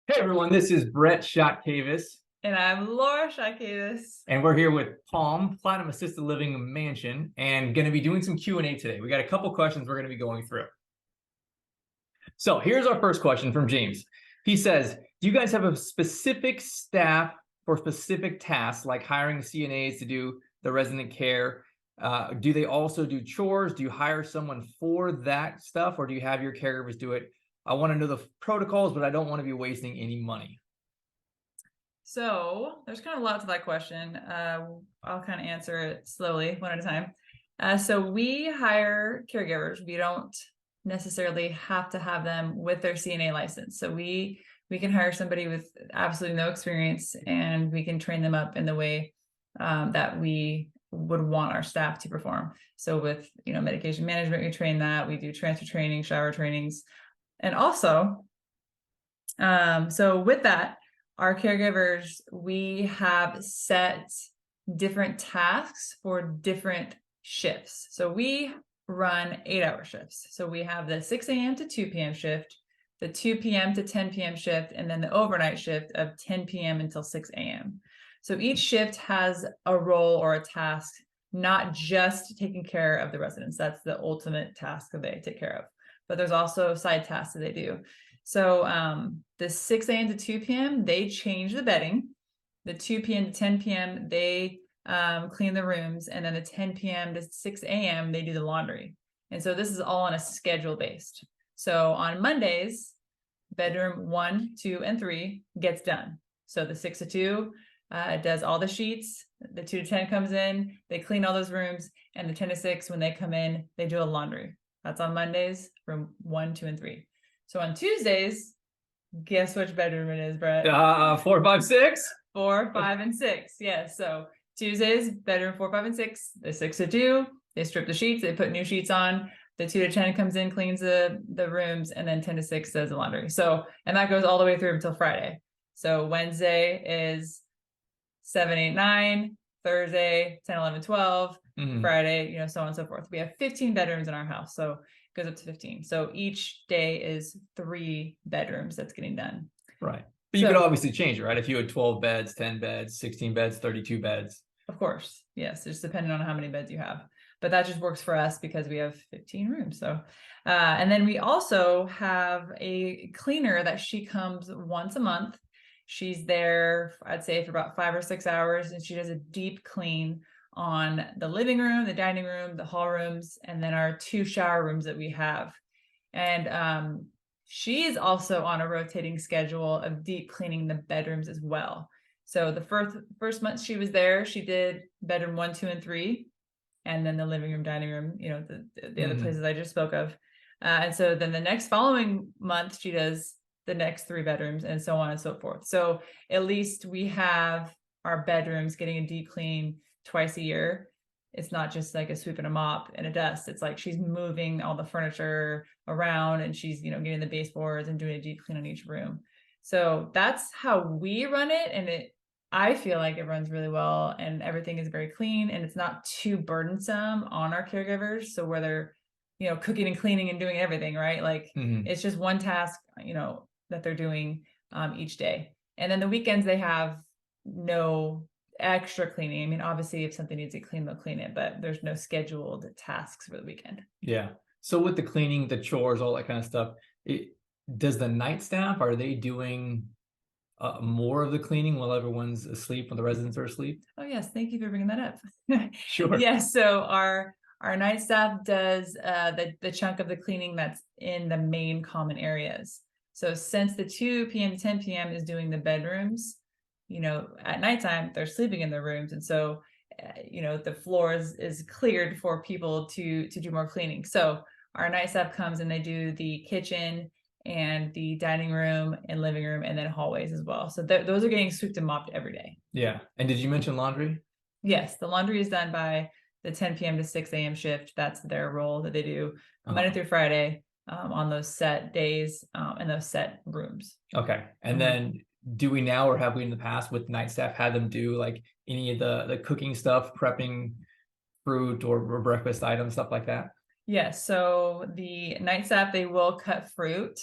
Hey everyone, this is Brett Chotkevys, And I'm Laura Chotkevys. and we're here with Palm Platinum Assisted Living Mansion, and going to be doing some Q&A today. We got a couple questions we're going to be going through. So here's our first question from James. He says, do you guys have a specific staff for specific tasks, like hiring CNAs to do the resident care? Do they also do chores? Do you hire someone for that stuff, or do you have your caregivers do it? I want to know the protocols, but I don't want to be wasting any money. So there's kind of a lot to that question. I'll kind of answer it slowly, one at a time. So we hire caregivers. We don't necessarily have to have them with their CNA license. So we can hire somebody with absolutely no experience, and we can train them up in the way that we would want our staff to perform. So with medication management, we train that. We do transfer training, shower trainings, and also so with that, our caregivers, we have set different tasks for different shifts. So we run 8-hour shifts. So we have the 6 a.m. to 2 p.m. shift, the 2 p.m. to 10 p.m. shift, and then the overnight shift of 10 p.m. until 6 a.m. So each shift has a role or a task, not just taking care of the residents. That's the ultimate task that they take care of. But there's also side tasks that they do. So the 6 a.m. to 2 p.m., they change the bedding. The 2 p.m. to 10 p.m., they clean the rooms. And then the 10 p.m. to 6 a.m., they do the laundry. And so this is all on a schedule based. So on Mondays, bedroom 1, 2, and 3 gets done. So the 6 to 2 does all the sheets. The 2 to 10 comes in, they clean all those rooms. And the 10 to 6, when they come in, they do a laundry. That's on Mondays, room 1, 2, and 3. So on Tuesdays, guess which bedroom it is, Brett? 4, 5, 6. 4, 5, and 6. Yeah. So Tuesdays, bedroom 4, 5, and 6. The 6 to 2, they strip the sheets, they put new sheets on. The 2 to 10 comes in, cleans the rooms, and then 10 to 6 does the laundry. So, and that goes all the way through until Friday. So Wednesday is 7, 8, 9. Thursday, 10, 11, 12. Friday, so on and so forth. We have 15 bedrooms in our house. So it goes up to 15. So each day is 3 bedrooms that's getting done. Right. But you could obviously change it, right? If you had 12 beds, 10 beds, 16 beds, 32 beds. Of course. Yes. Just depending on how many beds you have. But that just works for us because we have 15 rooms. So, and then we also have a cleaner that she comes once a month. She's there, I'd say, for about 5 or 6 hours, and she does a deep clean on the living room, the dining room, the hall rooms, and then our 2 shower rooms that we have. And she is also on a rotating schedule of deep cleaning the bedrooms as well. So the first month she was there, she did bedroom 1, 2, and 3, and then the living room, dining room, the other places I just spoke of. And so then the next following month, she does the next 3 bedrooms, and so on and so forth. So at least we have our bedrooms getting a deep clean twice a year. It's not just like a sweep and a mop and a dust. It's like she's moving all the furniture around, and she's, getting the baseboards and doing a deep clean on each room. So that's how we run it. And I feel like it runs really well, and everything is very clean, and it's not too burdensome on our caregivers. So where they're, cooking and cleaning and doing everything, right? Like it's just one task, that they're doing each day. And then the weekends, they have no extra cleaning. I mean, obviously if something needs to be cleaned, they'll clean it, but there's no scheduled tasks for the weekend. Yeah. So with the cleaning, the chores, all that kind of stuff, does the night staff, are they doing more of the cleaning while everyone's asleep, when the residents are asleep? Oh yes, thank you for bringing that up. Sure. Yes. So our night staff does the chunk of the cleaning that's in the main common areas. So since the 2 p.m. to 10 p.m. is doing the bedrooms, at nighttime, they're sleeping in their rooms. And so, the floor is cleared for people to do more cleaning. So our night staff comes and they do the kitchen and the dining room and living room, and then hallways as well. So those are getting swept and mopped every day. Yeah. And did you mention laundry? Yes. The laundry is done by the 10 p.m. to 6 a.m. shift. That's their role that they do Monday through Friday on those set days and those set rooms. Okay. And then do we now, or have we in the past with night staff had them do like any of the cooking stuff, prepping fruit or breakfast items, stuff like that? Yes. So the night staff, they will cut fruit.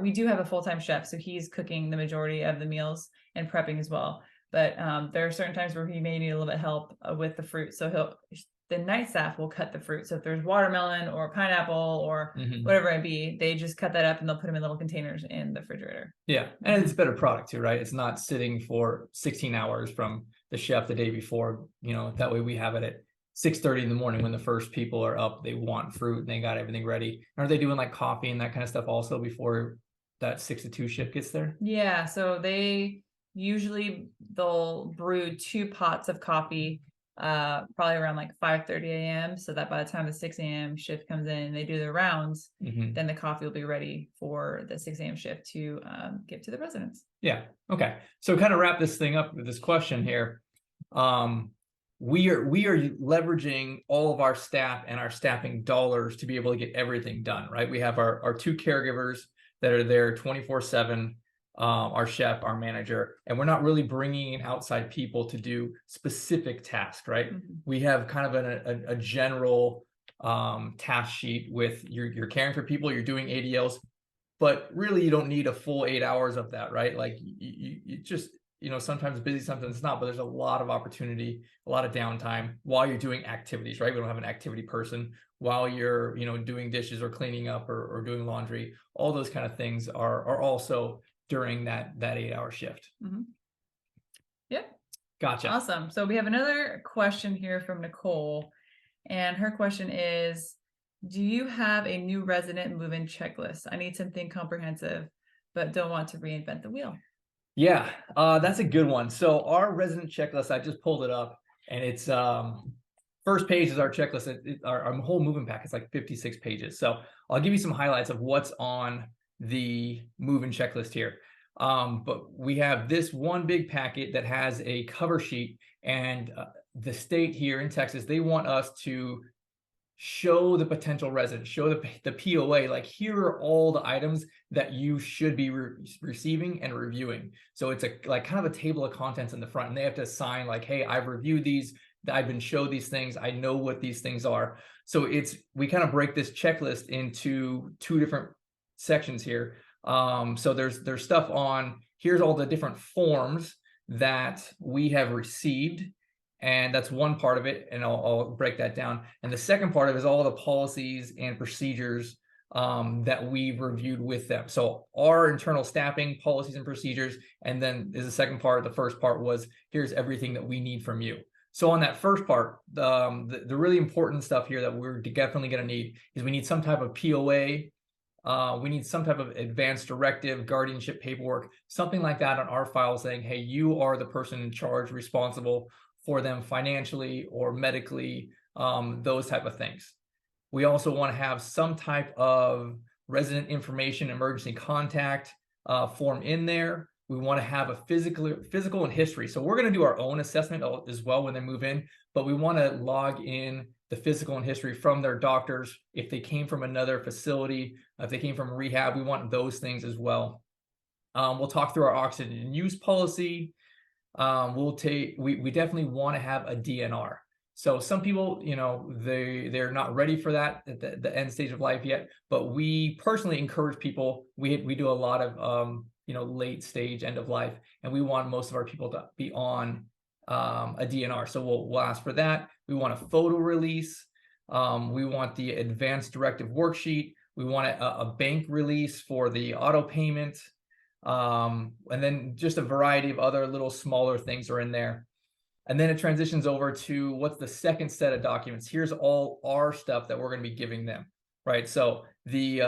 we do have a full-time chef, so he's cooking the majority of the meals and prepping as well. But there are certain times where he may need a little bit help with the fruit. So the night staff will cut the fruit. So if there's watermelon or pineapple or whatever it be, they just cut that up and they'll put them in little containers in the refrigerator. Yeah. And it's a better product too, right? It's not sitting for 16 hours from the chef the day before, that way we have it at 6:30 in the morning when the first people are up. They want fruit and they got everything ready. Are they doing like coffee and that kind of stuff also before that 6 to 2 shift gets there? Yeah. So they'll brew 2 pots of coffee probably around like 5:30 a.m. so that by the time the 6 a.m. shift comes in, they do their rounds, then the coffee will be ready for the 6 a.m. shift to give to the residents. Yeah. Okay. So kind of wrap this thing up with this question here. We are leveraging all of our staff and our staffing dollars to be able to get everything done, right? We have our 2 caregivers that are there 24/7. Our chef, our manager, and we're not really bringing in outside people to do specific tasks, right? We have kind of a general task sheet with you're caring for people, you're doing ADLs, but really you don't need a full 8 hours of that, right? Like you just, sometimes busy, sometimes it's not, but there's a lot of opportunity, a lot of downtime while you're doing activities, right? We don't have an activity person while you're, doing dishes or cleaning up or doing laundry. All those kind of things are also during that 8-hour shift. Yep. Gotcha. Awesome. So we have another question here from Nicole, and her question is, do you have a new resident move-in checklist? I need something comprehensive, but don't want to reinvent the wheel. Yeah, that's a good one. So our resident checklist, I just pulled it up, and it's first page is our checklist. Our whole move-in pack is like 56 pages. So I'll give you some highlights of what's on the move-in checklist here. But we have this one big packet that has a cover sheet, and the state here in Texas, they want us to show the potential resident, show the POA, like here are all the items that you should be receiving and reviewing. So it's like kind of a table of contents in the front, and they have to sign like, hey, I've reviewed these, I've been showed these things, I know what these things are. So we kind of break this checklist into 2 different sections here. So there's stuff on, here's all the different forms that we have received, and that's one part of it, and I'll break that down. And the second part of it is all the policies and procedures that we've reviewed with them. So our internal staffing policies and procedures, and then is the second part. The first part was, here's everything that we need from you. So on that first part, the really important stuff here that we're definitely going to need is we need some type of POA. We need some type of advanced directive, guardianship paperwork, something like that on our file saying, hey, you are the person in charge, responsible for them financially or medically, those type of things. We also want to have some type of resident information, emergency contact form in there. We want to have a physical and history. So we're going to do our own assessment as well when they move in, but we want to log in the physical and history from their doctors. If they came from another facility, if they came from rehab, we want those things as well. We'll talk through our oxygen use policy. We definitely want to have a DNR. So some people, they're not ready for that at the end stage of life yet, but we personally encourage people. We do a lot of late stage end of life, and we want most of our people to be on a DNR. So we'll ask for that. We want a photo release. We want the advanced directive worksheet. We want a bank release for the auto payment. And then just a variety of other little smaller things are in there. And then it transitions over to what's the second set of documents. Here's all our stuff that we're going to be giving them, right? So the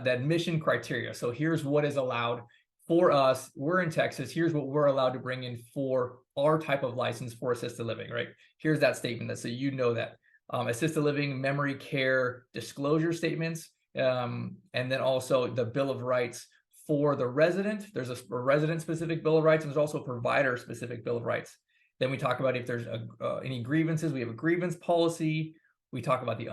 admission criteria. So here's what is allowed for us. We're in Texas. Here's what we're allowed to bring in for our type of license for assisted living, right? Here's that statement that, so that assisted living, memory care, disclosure statements, and then also the Bill of Rights for the resident. There's a resident-specific Bill of Rights, and there's also a provider-specific Bill of Rights. Then we talk about if there's any grievances. We have a grievance policy. We talk about the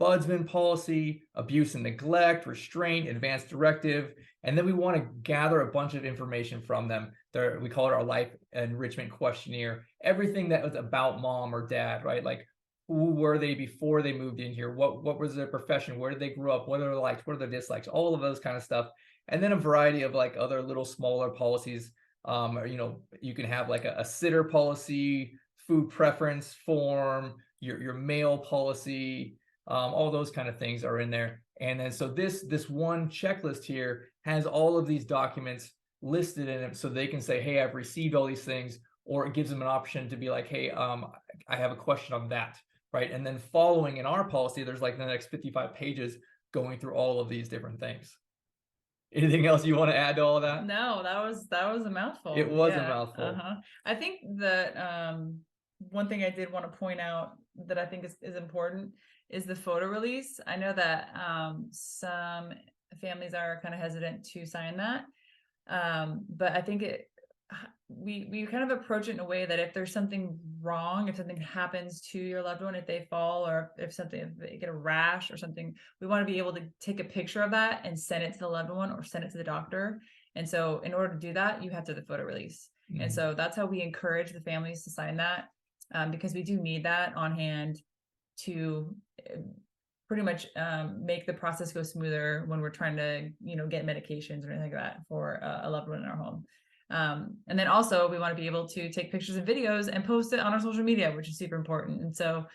ombudsman policy, abuse and neglect, restraint, advanced directive, and then we want to gather a bunch of information from them. We call it our life enrichment questionnaire. Everything that was about mom or dad, right? Like who were they before they moved in here? What was their profession? Where did they grow up? What are their likes? What are their dislikes? All of those kind of stuff. And then a variety of like other little smaller policies. Or, you can have like a sitter policy, food preference form, your mail policy, all those kind of things are in there. And then so this one checklist here has all of these documents listed in it, so they can say, hey, I've received all these things, or it gives them an option to be like, hey, I have a question on that, right? And then following in our policy, there's like the next 55 pages going through all of these different things. Anything else you want to add to all of that? No, that was a mouthful. It was a mouthful. I think that one thing I did want to point out that I think is important is the photo release. I know that some families are kind of hesitant to sign that, but I think we kind of approach it in a way that if there's something wrong, if something happens to your loved one, if they fall, or if they get a rash or something, we want to be able to take a picture of that and send it to the loved one or send it to the doctor. And so in order to do that, you have to have the photo release. Mm-hmm. And so that's how we encourage the families to sign that, because we do need that on hand to pretty much make the process go smoother when we're trying to, get medications or anything like that for a loved one in our home. And then also we want to be able to take pictures and videos and post it on our social media, which is super important. And so,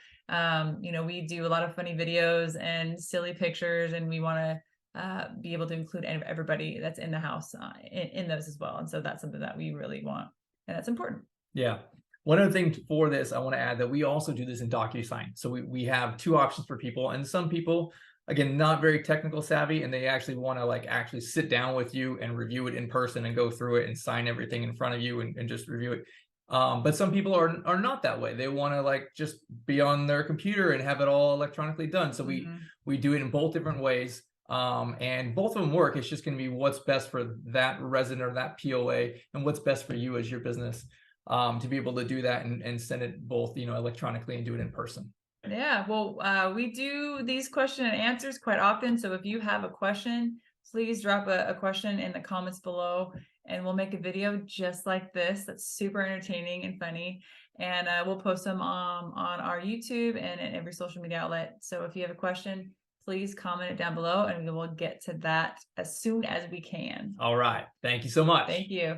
we do a lot of funny videos and silly pictures, and we want to be able to include everybody that's in the house in those as well. And so that's something that we really want, and that's important. Yeah. One other thing for this, I want to add that we also do this in DocuSign. So we have two options for people, and some people, again, not very technical savvy, and they actually want to actually sit down with you and review it in person and go through it and sign everything in front of you and just review it. But some people are not that way. They want to just be on their computer and have it all electronically done. So we do it in both different ways. And both of them work. It's just going to be what's best for that resident or that POA, and what's best for you as your business, to be able to do that and send it both, electronically and do it in person. Yeah, well, we do these question and answers quite often. So if you have a question, please drop a question in the comments below, and we'll make a video just like this that's super entertaining and funny. And we'll post them on our YouTube and in every social media outlet. So if you have a question, please comment it down below, and we will get to that as soon as we can. All right. Thank you so much. Thank you.